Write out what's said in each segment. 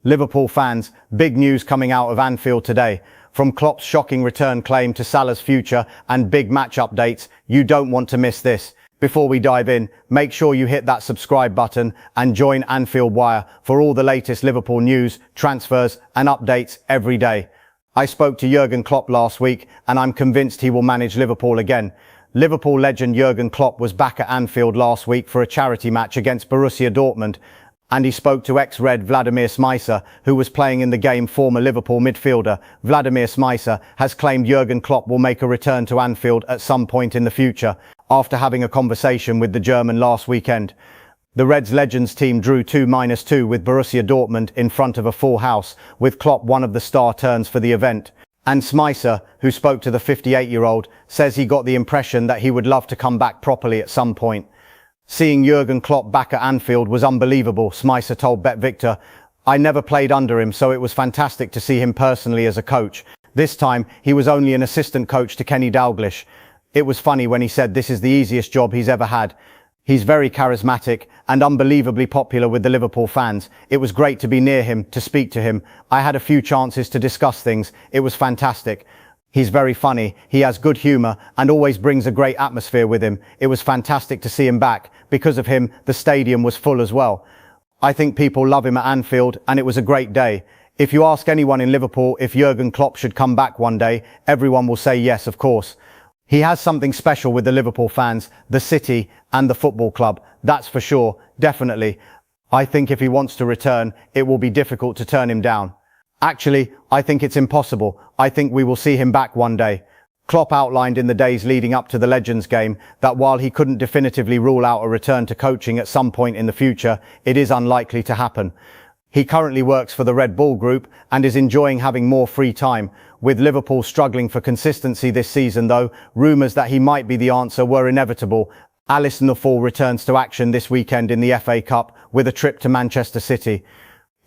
Liverpool fans, big news coming out of Anfield today. From Klopp's shocking return claim to Salah's future and big match updates, you don't want to miss this. Before we dive in, make sure you hit that subscribe button and join Anfield Wire for all the latest Liverpool news, transfers and updates every day. I spoke to Jurgen Klopp last week and I'm convinced he will manage Liverpool again. Liverpool legend Jurgen Klopp was back at Anfield last week for a charity match against Borussia Dortmund, and he spoke to ex-Red Vladimir Smicer, who was playing in the game. Former Liverpool midfielder Vladimir Smicer has claimed Jurgen Klopp will make a return to Anfield at some point in the future, after having a conversation with the German last weekend. The Reds Legends team drew 2-2 with Borussia Dortmund in front of a full house, with Klopp one of the star turns for the event. And Smicer, who spoke to the 58-year-old, says he got the impression that he would love to come back properly at some point. Seeing Jurgen Klopp back at Anfield was unbelievable, Smicer told Bet Victor. I never played under him, so it was fantastic to see him personally as a coach. This time, he was only an assistant coach to Kenny Dalglish. It was funny when he said this is the easiest job he's ever had. He's very charismatic and unbelievably popular with the Liverpool fans. It was great to be near him, to speak to him. I had a few chances to discuss things. It was fantastic. He's very funny, he has good humour and always brings a great atmosphere with him. It was fantastic to see him back. Because of him, the stadium was full as well. I think people love him at Anfield and it was a great day. If you ask anyone in Liverpool if Jurgen Klopp should come back one day, everyone will say yes, of course. He has something special with the Liverpool fans, the city and the football club. That's for sure, definitely. I think if he wants to return, it will be difficult to turn him down. Actually, I think it's impossible. I think we will see him back one day. Klopp outlined in the days leading up to the Legends game that while he couldn't definitively rule out a return to coaching at some point in the future, it is unlikely to happen. He currently works for the Red Bull Group and is enjoying having more free time. With Liverpool struggling for consistency this season though, rumours that he might be the answer were inevitable. Alisson the Fall returns to action this weekend in the FA Cup with a trip to Manchester City.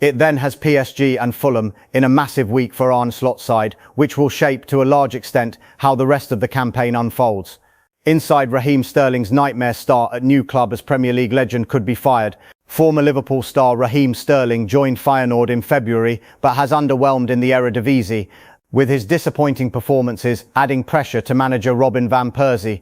It then has PSG and Fulham in a massive week for Arne Slot's side, which will shape to a large extent how the rest of the campaign unfolds. Inside Raheem Sterling's nightmare start at new club as Premier League legend could be fired. Former Liverpool star Raheem Sterling joined Feyenoord in February but has underwhelmed in the Eredivisie, with his disappointing performances adding pressure to manager Robin van Persie.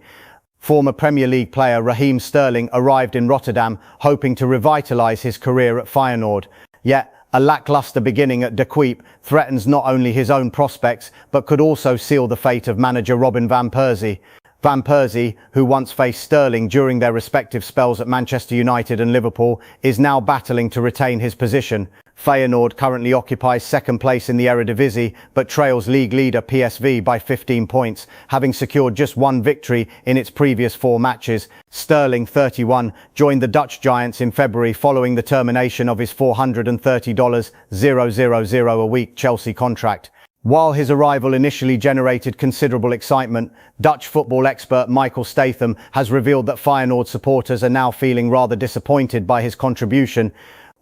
Former Premier League player Raheem Sterling arrived in Rotterdam hoping to revitalise his career at Feyenoord. Yet, a lacklustre beginning at De Kuip threatens not only his own prospects, but could also seal the fate of manager Robin van Persie. Van Persie, who once faced Sterling during their respective spells at Manchester United and Liverpool, is now battling to retain his position. Feyenoord currently occupies second place in the Eredivisie, but trails league leader PSV by 15 points, having secured just one victory in its previous 4 matches. Sterling, 31, joined the Dutch Giants in February following the termination of his $430,000 a week Chelsea contract. While his arrival initially generated considerable excitement, Dutch football expert Michael Statham has revealed that Feyenoord supporters are now feeling rather disappointed by his contribution,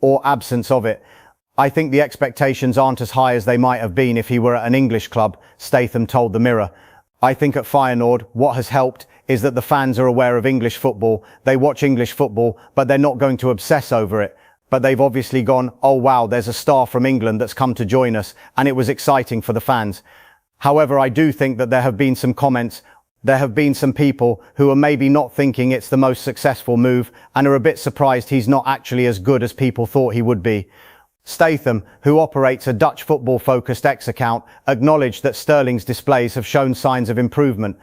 or absence of it. I think the expectations aren't as high as they might have been if he were at an English club, Statham told the Mirror. I think at Feyenoord, what has helped is that the fans are aware of English football. They watch English football, but they're not going to obsess over it. But they've obviously gone, oh wow, there's a star from England that's come to join us, and it was exciting for the fans. However, I do think that there have been some comments. There have been some people who are maybe not thinking it's the most successful move and are a bit surprised he's not actually as good as people thought he would be. Statham, who operates a Dutch football-focused X account, acknowledged that Sterling's displays have shown signs of improvement.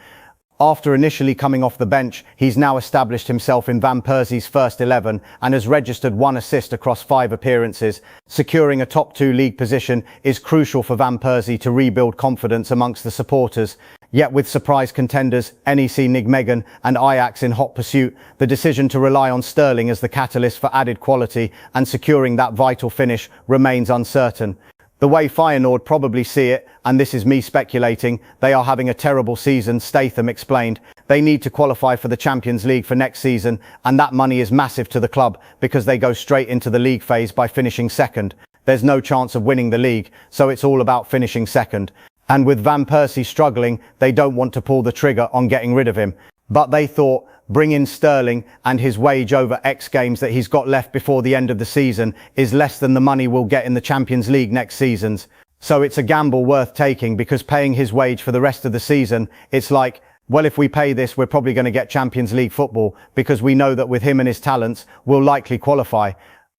After initially coming off the bench, he's now established himself in Van Persie's first 11 and has registered 1 assist across 5 appearances. Securing a top 2 league position is crucial for Van Persie to rebuild confidence amongst the supporters. Yet with surprise contenders NEC Nijmegen and Ajax in hot pursuit, the decision to rely on Sterling as the catalyst for added quality and securing that vital finish remains uncertain. The way Feyenoord probably see it, and this is me speculating, they are having a terrible season, Statham explained. They need to qualify for the Champions League for next season, and that money is massive to the club because they go straight into the league phase by finishing second. There's no chance of winning the league, so it's all about finishing second. And with Van Persie struggling, they don't want to pull the trigger on getting rid of him. But they thought bring in Sterling, and his wage over X games that he's got left before the end of the season is less than the money we'll get in the Champions League next season. So it's a gamble worth taking, because paying his wage for the rest of the season, it's like, well, if we pay this, we're probably going to get Champions League football, because we know that with him and his talents, we'll likely qualify.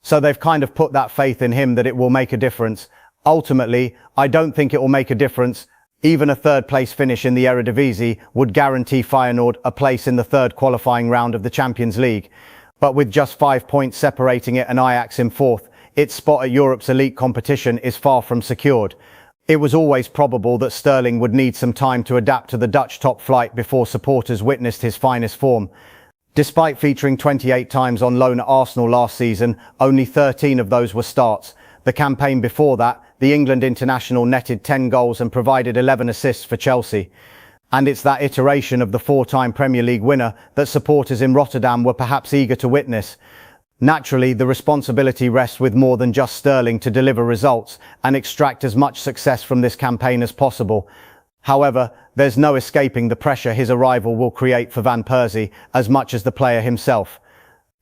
So they've kind of put that faith in him that it will make a difference. Ultimately, I don't think it will make a difference. Even a third-place finish in the Eredivisie would guarantee Feyenoord a place in the third qualifying round of the Champions League. But with just 5 points separating it and Ajax in fourth, its spot at Europe's elite competition is far from secured. It was always probable that Sterling would need some time to adapt to the Dutch top flight before supporters witnessed his finest form. Despite featuring 28 times on loan at Arsenal last season, only 13 of those were starts. The campaign before that, the England international netted 10 goals and provided 11 assists for Chelsea. And it's that iteration of the four-time Premier League winner that supporters in Rotterdam were perhaps eager to witness. Naturally, the responsibility rests with more than just Sterling to deliver results and extract as much success from this campaign as possible. However, there's no escaping the pressure his arrival will create for Van Persie as much as the player himself.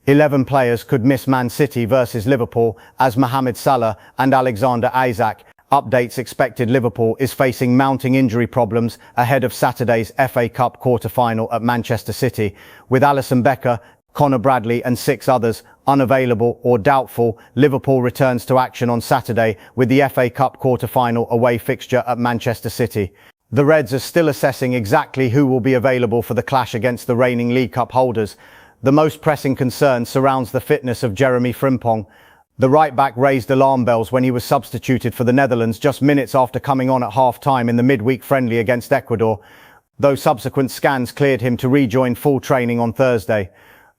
11 players could miss Man City versus Liverpool as Mohamed Salah and Alexander Isak. Updates expected. Liverpool is facing mounting injury problems ahead of Saturday's FA Cup quarter-final at Manchester City, with Alisson Becker, Connor Bradley and 6 others unavailable or doubtful. Liverpool returns to action on Saturday with the FA Cup quarter-final away fixture at Manchester City. The Reds are still assessing exactly who will be available for the clash against the reigning League Cup holders. The most pressing concern surrounds the fitness of Jeremy Frimpong. The right-back raised alarm bells when he was substituted for the Netherlands just minutes after coming on at half-time in the midweek friendly against Ecuador, though subsequent scans cleared him to rejoin full training on Thursday.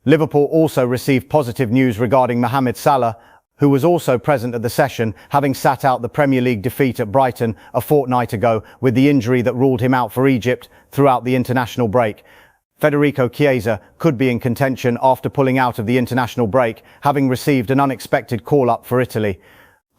Liverpool also received positive news regarding Mohamed Salah, who was also present at the session, having sat out the Premier League defeat at Brighton a fortnight ago with the injury that ruled him out for Egypt throughout the international break. Federico Chiesa could be in contention after pulling out of the international break, having received an unexpected call-up for Italy.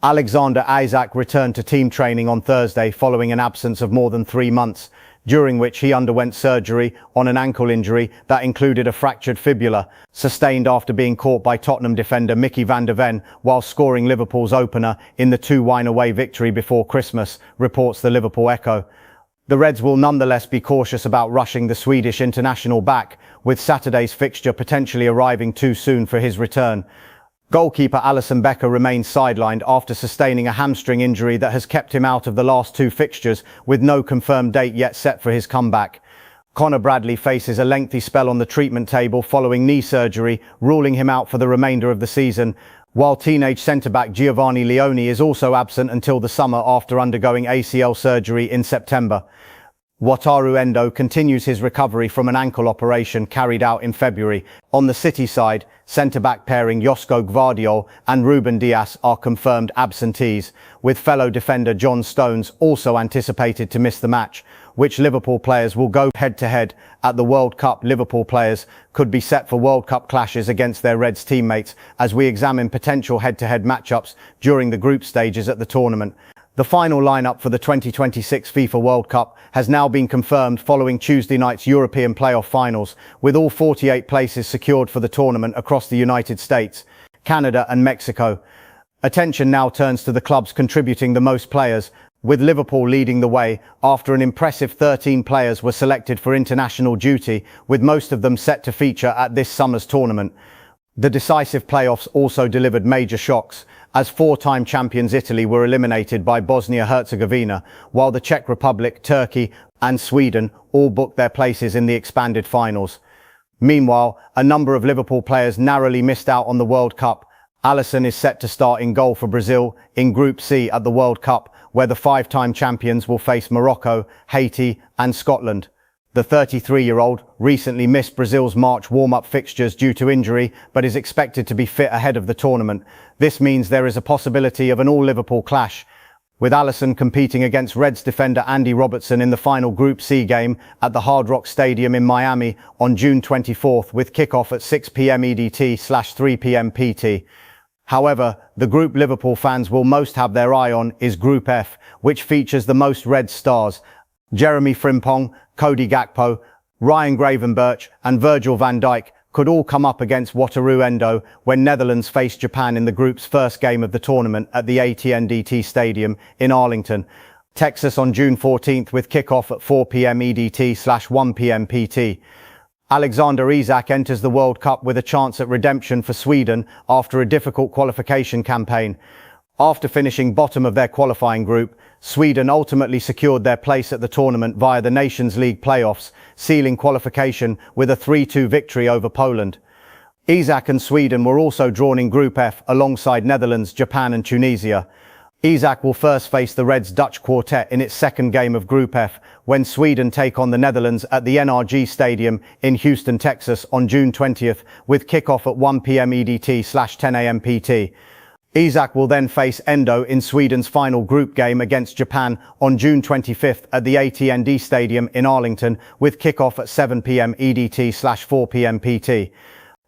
Alexander Isak returned to team training on Thursday following an absence of more than 3 months, during which he underwent surgery on an ankle injury that included a fractured fibula, sustained after being caught by Tottenham defender Mickey van der Ven while scoring Liverpool's opener in the 2-1 away victory before Christmas, reports the Liverpool Echo. The Reds will nonetheless be cautious about rushing the Swedish international back, with Saturday's fixture potentially arriving too soon for his return. Goalkeeper Alisson Becker remains sidelined after sustaining a hamstring injury that has kept him out of the last 2 fixtures, with no confirmed date yet set for his comeback. Connor Bradley faces a lengthy spell on the treatment table following knee surgery, ruling him out for the remainder of the season, while teenage centre-back Giovanni Leone is also absent until the summer after undergoing ACL surgery in September. Wataru Endo continues his recovery from an ankle operation carried out in February. On the City side, centre-back pairing Josko Gvardiol and Ruben Dias are confirmed absentees, with fellow defender John Stones also anticipated to miss the match. Which Liverpool players will go head-to-head at the World Cup? Liverpool players could be set for World Cup clashes against their Reds teammates as we examine potential head-to-head matchups during the group stages at the tournament. The final lineup for the 2026 FIFA World Cup has now been confirmed following Tuesday night's European playoff finals, with all 48 places secured for the tournament across the United States, Canada and Mexico. Attention now turns to the clubs contributing the most players, with Liverpool leading the way after an impressive 13 players were selected for international duty, with most of them set to feature at this summer's tournament. The decisive playoffs also delivered major shocks, as 4-time champions Italy were eliminated by Bosnia-Herzegovina, while the Czech Republic, Turkey and Sweden all booked their places in the expanded finals. Meanwhile, a number of Liverpool players narrowly missed out on the World Cup. Alisson is set to start in goal for Brazil in Group C at the World Cup, where the 5-time champions will face Morocco, Haiti and Scotland. The 33-year-old recently missed Brazil's March warm-up fixtures due to injury, but is expected to be fit ahead of the tournament. This means there is a possibility of an all-Liverpool clash, with Alisson competing against Reds defender Andy Robertson in the final Group C game at the Hard Rock Stadium in Miami on June 24th, with kickoff at 6 p.m. EDT/3 p.m. PT. However, the group Liverpool fans will most have their eye on is Group F, which features the most Red stars: Jeremy Frimpong, Cody Gakpo, Ryan Gravenberch and Virgil van Dijk could all come up against Wataru Endo when Netherlands faced Japan in the group's first game of the tournament at the AT&T Stadium in Arlington, Texas on June 14th with kickoff at 4 p.m. EDT/1 p.m. PT. Alexander Isak enters the World Cup with a chance at redemption for Sweden after a difficult qualification campaign. After finishing bottom of their qualifying group, Sweden ultimately secured their place at the tournament via the Nations League playoffs, sealing qualification with a 3-2 victory over Poland. Isak and Sweden were also drawn in Group F alongside Netherlands, Japan and Tunisia. Isak will first face the Reds' Dutch quartet in its second game of Group F when Sweden take on the Netherlands at the NRG Stadium in Houston, Texas on June 20th with kickoff at 1 p.m. EDT/10 a.m. PT. Isak will then face Endo in Sweden's final group game against Japan on June 25th at the AT&T Stadium in Arlington with kickoff at 7 p.m. EDT/4 p.m. PT.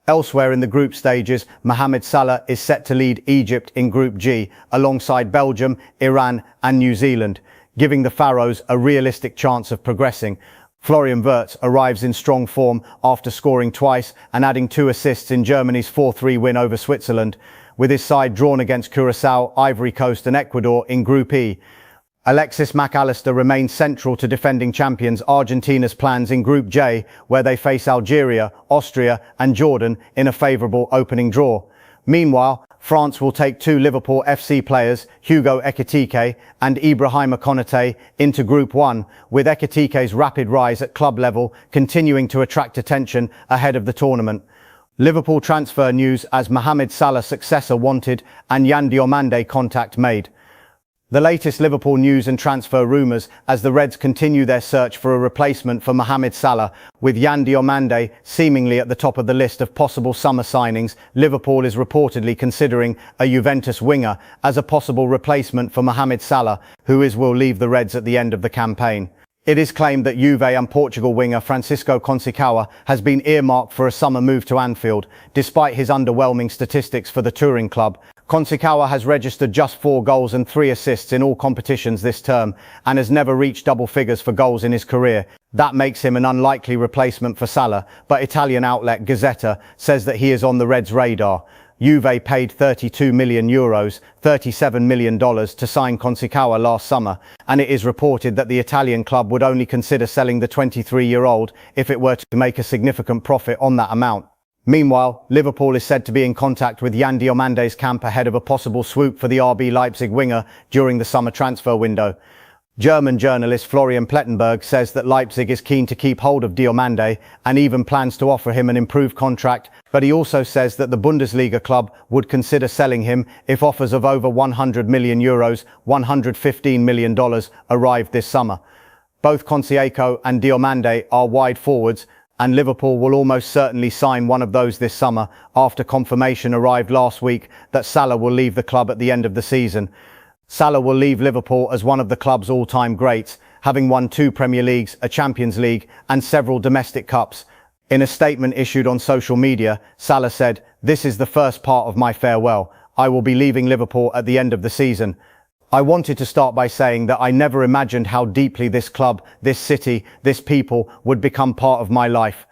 Elsewhere in the group stages, Mohamed Salah is set to lead Egypt in Group G alongside Belgium, Iran and New Zealand, giving the Pharaohs a realistic chance of progressing. Florian Wirtz arrives in strong form after scoring twice and adding 2 assists in Germany's 4-3 win over Switzerland, with his side drawn against Curaçao, Ivory Coast and Ecuador in Group E. Alexis Mac Allister remains central to defending champions Argentina's plans in Group J, where they face Algeria, Austria and Jordan in a favourable opening draw. Meanwhile, France will take 2 Liverpool FC players, Hugo Ekitike and Ibrahima Konate, into Group 1, with Ekitike's rapid rise at club level continuing to attract attention ahead of the tournament. Liverpool transfer news as Mohamed Salah successor wanted and Yan Diomande contact made. The latest Liverpool news and transfer rumours as the Reds continue their search for a replacement for Mohamed Salah, with Yan Diomande seemingly at the top of the list of possible summer signings. Liverpool is reportedly considering a Juventus winger as a possible replacement for Mohamed Salah, who will leave the Reds at the end of the campaign. It is claimed that Juve and Portugal winger Francisco Conceição has been earmarked for a summer move to Anfield, despite his underwhelming statistics for the touring club. Conceição has registered just 4 goals and 3 assists in all competitions this term and has never reached double figures for goals in his career. That makes him an unlikely replacement for Salah, but Italian outlet Gazzetta says that he is on the Reds' radar. Juve paid €32 million, $37 million to sign Conceição last summer, and it is reported that the Italian club would only consider selling the 23-year-old if it were to make a significant profit on that amount. Meanwhile, Liverpool is said to be in contact with Yan Diomande's camp ahead of a possible swoop for the RB Leipzig winger during the summer transfer window. German journalist Florian Plettenberg says that Leipzig is keen to keep hold of Diomande and even plans to offer him an improved contract, but he also says that the Bundesliga club would consider selling him if offers of over €100 million, $115 million, arrived this summer. Both Conceição and Diomande are wide forwards, and Liverpool will almost certainly sign one of those this summer after confirmation arrived last week that Salah will leave the club at the end of the season. Salah will leave Liverpool as one of the club's all-time greats, having won 2 Premier Leagues, a Champions League and several domestic cups. In a statement issued on social media, Salah said, "This is the first part of my farewell. I will be leaving Liverpool at the end of the season. I wanted to start by saying that I never imagined how deeply this club, this city, this people would become part of my life.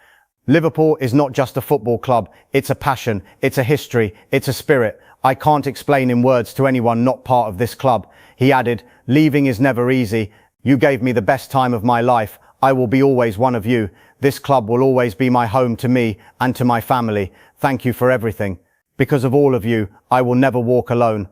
Liverpool is not just a football club, it's a passion, it's a history, it's a spirit. I can't explain in words to anyone not part of this club." He added, "Leaving is never easy. You gave me the best time of my life. I will be always one of you. This club will always be my home to me and to my family. Thank you for everything. Because of all of you, I will never walk alone.